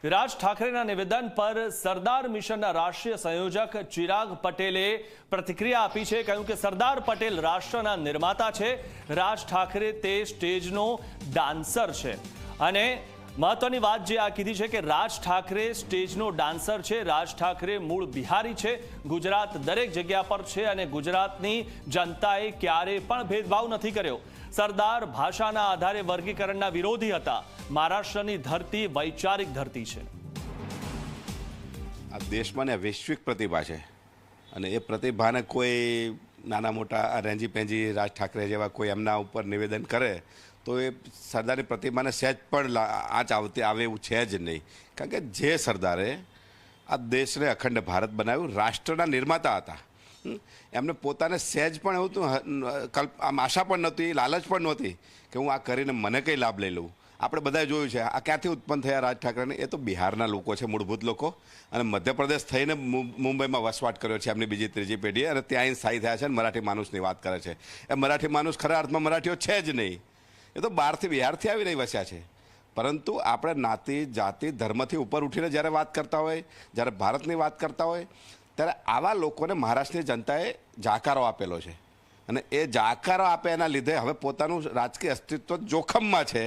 રાજ ઠાકરેના નિવેદન પર સરદાર મિશનના રાષ્ટ્રીય સંયોજક ચિરાગ પટેલે પ્રતિક્રિયા આપી છે। કહ્યું કે સરદાર પટેલ રાષ્ટ્રના નિર્માતા છે, રાજ ઠાકરે તે સ્ટેજનો ડાન્સર છે। અને મહત્વની વાત જે આ કીધી છે કે રાજ ઠાકરે સ્ટેજનો ડાન્સર છે। રાજ ઠાકરે મૂળ બિહારી છે, ગુજરાત દરેક જગ્યા પર છે અને ગુજરાતની જનતાએ ક્યારેય પણ ભેદભાવ નથી કર્યો। સરદાર ભાષાના આધારે વર્ગીકરણના વિરોધી હતા। મહારાષ્ટ્રની ધરતી વૈચારિક ધરતી છે। આ દેશમાં ને વૈશ્વિક પ્રતિભા છે અને એ પ્રતિભાને કોઈ નાના મોટા રેંજી પેંજી રાજ ઠાકરે જેવા કોઈ એમના ઉપર નિવેદન કરે તો એ સરદારની પ્રતિભાને સહેજ પણ આંચ આવે એવું છે જ નહીં। કારણ કે જે સરદારે આ દેશને અખંડ ભારત બનાવ્યું, રાષ્ટ્રના નિર્માતા હતા, એમને પોતાને સહેજ પણ એવું તો આમ આશા પણ નહોતી, લાલચ પણ નહોતી કે હું આ કરીને મને કંઈ લાભ લઈ લઉં। આપણે બધાએ જોયું છે આ ક્યાંથી ઉત્પન્ન થયા રાજ ઠાકરેને। એ તો બિહારના લોકો છે, મૂળભૂત લોકો, અને મધ્યપ્રદેશ થઈને મુંબઈમાં વસવાટ કર્યો છે એમની બીજી ત્રીજી પેઢીએ, અને ત્યાં સ્થાયી થયા છે અને મરાઠી માણસની વાત કરે છે। એ મરાઠી માણસ ખરા અર્થમાં મરાઠીઓ છે જ નહીં, એ તો બહારથી બિહારથી આવી રહી વસ્યા છે। પરંતુ આપણે જ્ઞાતિ જાતિ ધર્મથી ઉપર ઉઠીને જ્યારે વાત કરતા હોય, જ્યારે ભારતની વાત કરતા હોય, ત્યારે આવા લોકોને મહારાષ્ટ્રની જનતાએ જાકારો આપેલો છે અને એ જાકારો આપે એના લીધે હવે પોતાનું રાજકીય અસ્તિત્વ જોખમમાં છે।